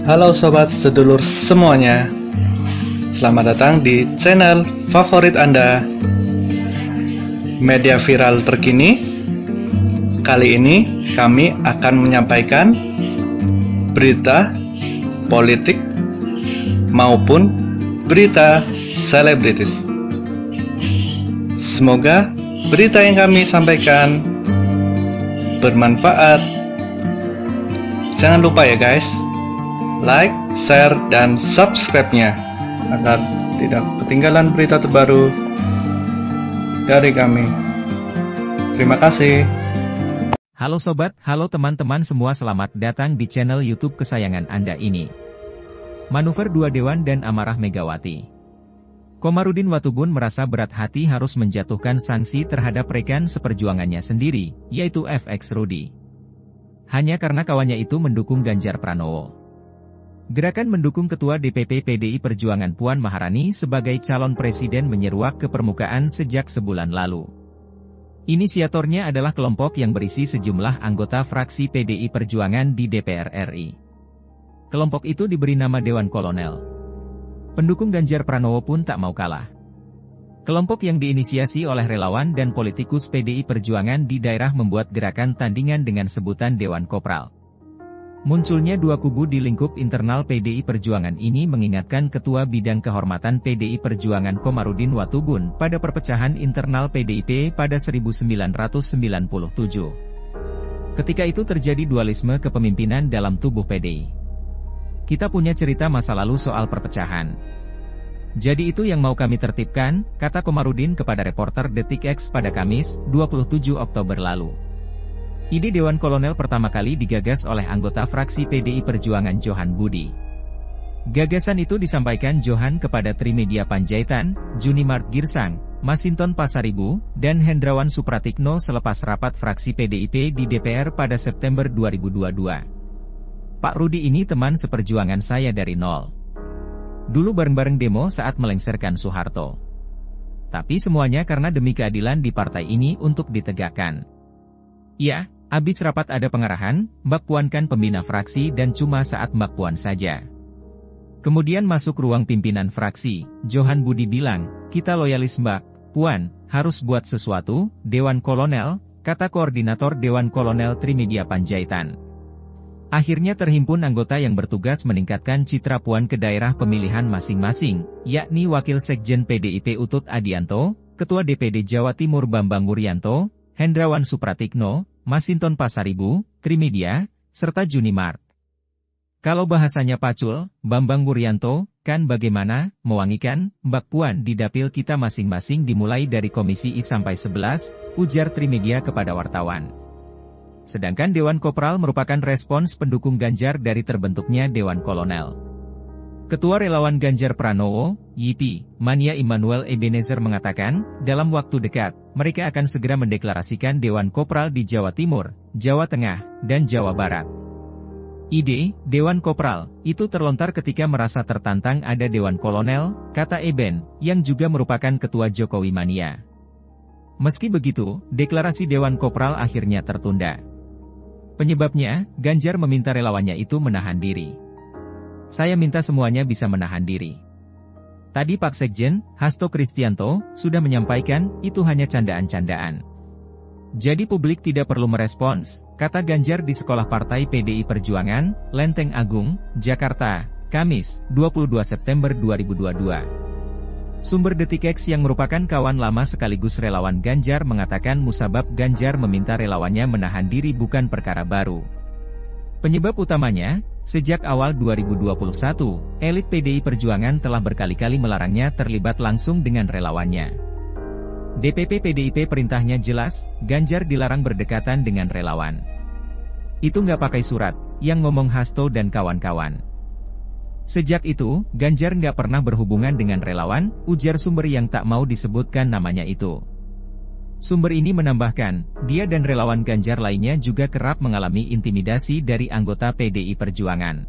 Halo sobat sedulur semuanya, selamat datang di channel favorit Anda, media viral terkini. Kali ini kami akan menyampaikan berita politik maupun berita selebritis. Semoga berita yang kami sampaikan bermanfaat. Jangan lupa ya guys, like, share, dan subscribe-nya agar tidak ketinggalan berita terbaru dari kami. Terima kasih. Halo sobat, halo teman-teman semua, selamat datang di channel YouTube kesayangan Anda ini. Manuver dua Dewan dan amarah Megawati. Komarudin Watubun merasa berat hati harus menjatuhkan sanksi terhadap rekan seperjuangannya sendiri, yaitu FX Rudy. Hanya karena kawannya itu mendukung Ganjar Pranowo. Gerakan mendukung Ketua DPP PDI Perjuangan Puan Maharani sebagai calon presiden menyeruak ke permukaan sejak sebulan lalu. Inisiatornya adalah kelompok yang berisi sejumlah anggota fraksi PDI Perjuangan di DPR RI. Kelompok itu diberi nama Dewan Kolonel. Pendukung Ganjar Pranowo pun tak mau kalah. Kelompok yang diinisiasi oleh relawan dan politikus PDI Perjuangan di daerah membuat gerakan tandingan dengan sebutan Dewan Kopral. Munculnya dua kubu di lingkup internal PDI Perjuangan ini mengingatkan Ketua Bidang Kehormatan PDI Perjuangan Komarudin Watubun pada perpecahan internal PDIP pada 1997. Ketika itu terjadi dualisme kepemimpinan dalam tubuh PDI. Kita punya cerita masa lalu soal perpecahan. Jadi itu yang mau kami tertibkan, kata Komarudin kepada reporter Detik X pada Kamis, 27 Oktober lalu. Ide Dewan Kolonel pertama kali digagas oleh anggota fraksi PDI Perjuangan Johan Budi. Gagasan itu disampaikan Johan kepada Trimedia Panjaitan, Junimart Girsang, Masinton Pasaribu, dan Hendrawan Supratikno selepas rapat fraksi PDIP di DPR pada September 2022. Pak Rudi ini teman seperjuangan saya dari nol. Dulu bareng-bareng demo saat melengsarkan Soeharto. Tapi semuanya karena demi keadilan di partai ini untuk ditegakkan. Ya, abis rapat ada pengarahan, Mbak Puan kan pembina fraksi dan cuma saat Mbak Puan saja. Kemudian masuk ruang pimpinan fraksi, Johan Budi bilang, kita loyalis Mbak Puan, harus buat sesuatu, Dewan Kolonel, kata koordinator Dewan Kolonel Trimedia Panjaitan. Akhirnya terhimpun anggota yang bertugas meningkatkan citra Puan ke daerah pemilihan masing-masing, yakni Wakil Sekjen PDIP Utut Adianto, Ketua DPD Jawa Timur Bambang Wuryanto, Hendrawan Supratikno, Masinton Pasaribu, Trimedia, serta Junimart. Kalau bahasanya pacul, Bambang Wuryanto, kan bagaimana, mewangikan, Mbak Puan di dapil kita masing-masing dimulai dari Komisi I sampai 11, ujar Trimedia kepada wartawan. Sedangkan Dewan Kopral merupakan respons pendukung Ganjar dari terbentuknya Dewan Kolonel. Ketua Relawan Ganjar Pranowo, YIPI, Mania Immanuel Ebenezer mengatakan, dalam waktu dekat, mereka akan segera mendeklarasikan Dewan Kopral di Jawa Timur, Jawa Tengah, dan Jawa Barat. Ide, Dewan Kopral, itu terlontar ketika merasa tertantang ada Dewan Kolonel, kata Eben, yang juga merupakan Ketua Jokowi Mania. Meski begitu, deklarasi Dewan Kopral akhirnya tertunda. Penyebabnya, Ganjar meminta relawannya itu menahan diri. Saya minta semuanya bisa menahan diri. Tadi Pak Sekjen, Hasto Kristianto, sudah menyampaikan, itu hanya candaan-candaan. Jadi publik tidak perlu merespons, kata Ganjar di Sekolah Partai PDI Perjuangan, Lenteng Agung, Jakarta, Kamis, 22 September 2022. Sumber Detik X yang merupakan kawan lama sekaligus relawan Ganjar mengatakan musabab Ganjar meminta relawannya menahan diri bukan perkara baru. Penyebab utamanya, sejak awal 2021, elit PDI Perjuangan telah berkali-kali melarangnya terlibat langsung dengan relawannya. DPP PDIP perintahnya jelas, Ganjar dilarang berdekatan dengan relawan. Itu nggak pakai surat, yang ngomong Hasto dan kawan-kawan. Sejak itu, Ganjar nggak pernah berhubungan dengan relawan, ujar sumber yang tak mau disebutkan namanya itu. Sumber ini menambahkan, dia dan relawan Ganjar lainnya juga kerap mengalami intimidasi dari anggota PDI Perjuangan.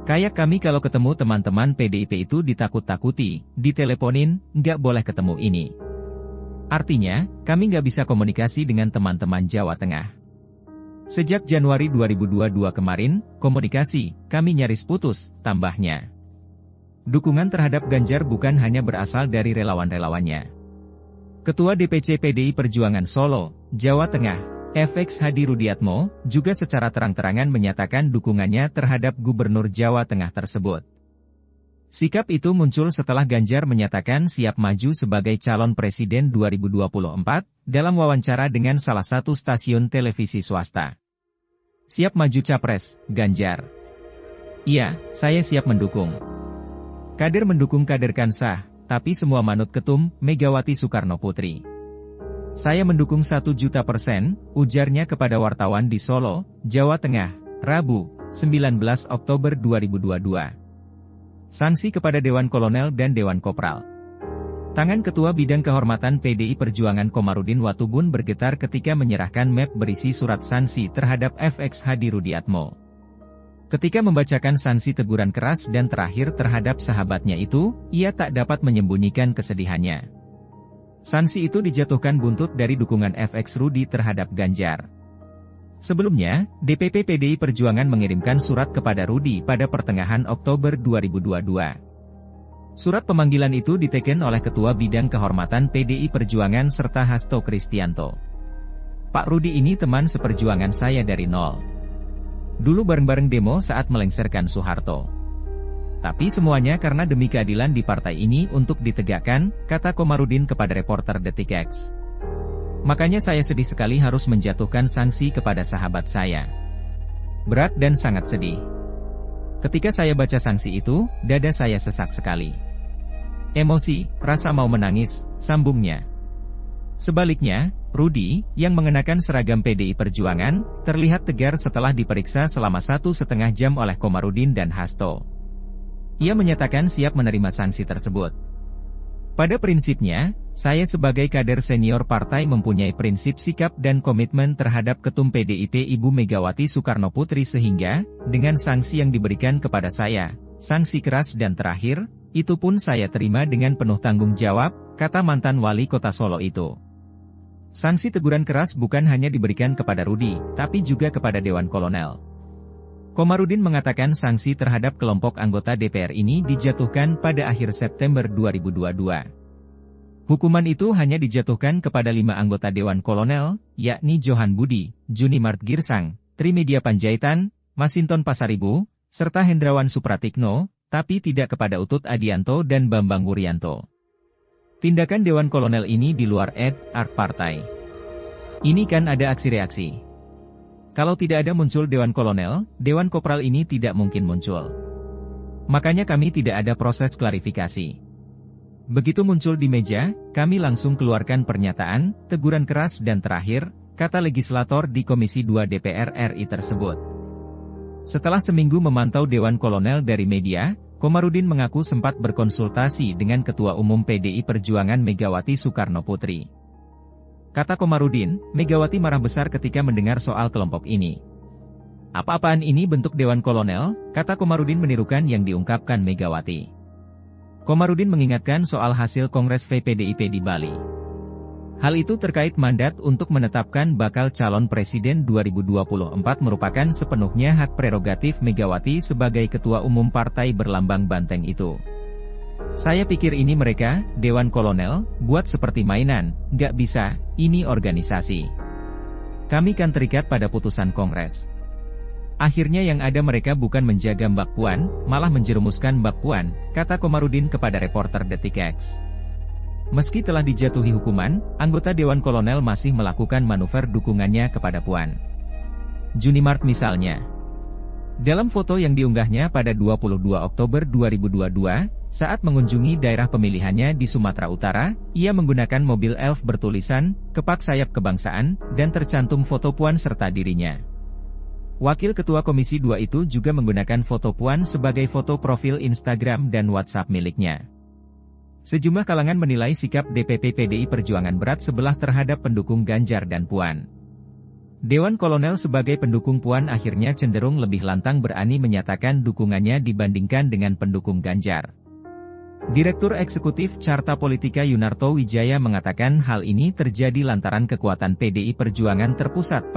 Kayak kami kalau ketemu teman-teman PDIP itu ditakut-takuti, diteleponin, nggak boleh ketemu ini. Artinya, kami nggak bisa komunikasi dengan teman-teman Jawa Tengah. Sejak Januari 2022 kemarin, komunikasi kami nyaris putus, tambahnya. Dukungan terhadap Ganjar bukan hanya berasal dari relawan-relawannya. Ketua DPC PDI Perjuangan Solo, Jawa Tengah, FX Hadi Rudiatmo, juga secara terang-terangan menyatakan dukungannya terhadap Gubernur Jawa Tengah tersebut. Sikap itu muncul setelah Ganjar menyatakan siap maju sebagai calon presiden 2024, dalam wawancara dengan salah satu stasiun televisi swasta. Siap maju capres, Ganjar. Iya, saya siap mendukung. Kader mendukung kader kan sah, tapi semua manut ketum, Megawati Soekarno Putri. Saya mendukung 1.000.000%, ujarnya kepada wartawan di Solo, Jawa Tengah, Rabu, 19 Oktober 2022. Sanksi kepada Dewan Kolonel dan Dewan Kopral. Tangan Ketua Bidang Kehormatan PDI Perjuangan Komarudin Watubun bergetar ketika menyerahkan map berisi surat sanksi terhadap FX Hadi Rudiatmo. Ketika membacakan sanksi teguran keras dan terakhir terhadap sahabatnya itu, ia tak dapat menyembunyikan kesedihannya. Sanksi itu dijatuhkan buntut dari dukungan FX Rudi terhadap Ganjar. Sebelumnya, DPP PDI Perjuangan mengirimkan surat kepada Rudi pada pertengahan Oktober 2022. Surat pemanggilan itu diteken oleh Ketua Bidang Kehormatan PDI Perjuangan serta Hasto Kristianto. Pak Rudi ini teman seperjuangan saya dari nol. Dulu bareng-bareng demo saat melengsarkan Soeharto. Tapi semuanya karena demi keadilan di partai ini untuk ditegakkan, kata Komarudin kepada reporter Detik.X. Makanya saya sedih sekali harus menjatuhkan sanksi kepada sahabat saya. Berat dan sangat sedih. Ketika saya baca sanksi itu, dada saya sesak sekali. Emosi, rasa mau menangis, sambungnya. Sebaliknya, Rudi, yang mengenakan seragam PDI Perjuangan, terlihat tegar setelah diperiksa selama 1,5 jam oleh Komarudin dan Hasto. Ia menyatakan siap menerima sanksi tersebut. Pada prinsipnya, saya sebagai kader senior partai mempunyai prinsip sikap dan komitmen terhadap Ketum PDIP Ibu Megawati Soekarno Putri sehingga, dengan sanksi yang diberikan kepada saya, sanksi keras dan terakhir, itu pun saya terima dengan penuh tanggung jawab, kata mantan wali kota Solo itu. Sanksi teguran keras bukan hanya diberikan kepada Rudi, tapi juga kepada Dewan Kolonel. Komarudin mengatakan sanksi terhadap kelompok anggota DPR ini dijatuhkan pada akhir September 2022. Hukuman itu hanya dijatuhkan kepada 5 anggota Dewan Kolonel, yakni Johan Budi, Junimart Girsang, Trimedia Panjaitan, Masinton Pasaribu, serta Hendrawan Supratikno, tapi tidak kepada Utut Adianto dan Bambang Wuryanto. Tindakan Dewan Kolonel ini di luar ad-art partai. Ini kan ada aksi reaksi. Kalau tidak ada muncul Dewan Kolonel, Dewan Kopral ini tidak mungkin muncul. Makanya kami tidak ada proses klarifikasi. Begitu muncul di meja, kami langsung keluarkan pernyataan, teguran keras dan terakhir, kata legislator di Komisi 2 DPR RI tersebut. Setelah seminggu memantau Dewan Kolonel dari media, Komarudin mengaku sempat berkonsultasi dengan Ketua Umum PDI Perjuangan Megawati Soekarno Putri. Kata Komarudin, Megawati marah besar ketika mendengar soal kelompok ini. Apa-apaan ini bentuk Dewan Kolonel, kata Komarudin menirukan yang diungkapkan Megawati. Komarudin mengingatkan soal hasil Kongres VPDIP di Bali. Hal itu terkait mandat untuk menetapkan bakal calon presiden 2024 merupakan sepenuhnya hak prerogatif Megawati sebagai Ketua Umum Partai berlambang banteng itu. Saya pikir ini mereka, Dewan Kolonel, buat seperti mainan, nggak bisa, ini organisasi. Kami kan terikat pada putusan Kongres. Akhirnya yang ada mereka bukan menjaga Mbak Puan, malah menjerumuskan Mbak Puan, kata Komarudin kepada reporter Detik.X. Meski telah dijatuhi hukuman, anggota Dewan Kolonel masih melakukan manuver dukungannya kepada Puan. Junimart misalnya. Dalam foto yang diunggahnya pada 22 Oktober 2022, saat mengunjungi daerah pemilihannya di Sumatera Utara, ia menggunakan mobil elf bertulisan, Kepak Sayap Kebangsaan, dan tercantum foto Puan serta dirinya. Wakil Ketua Komisi 2 itu juga menggunakan foto Puan sebagai foto profil Instagram dan WhatsApp miliknya. Sejumlah kalangan menilai sikap DPP PDI Perjuangan berat sebelah terhadap pendukung Ganjar dan Puan. Dewan Kolonel sebagai pendukung Puan akhirnya cenderung lebih lantang berani menyatakan dukungannya dibandingkan dengan pendukung Ganjar. Direktur Eksekutif Carta Politika Yunarto Wijaya mengatakan hal ini terjadi lantaran kekuatan PDI Perjuangan terpusat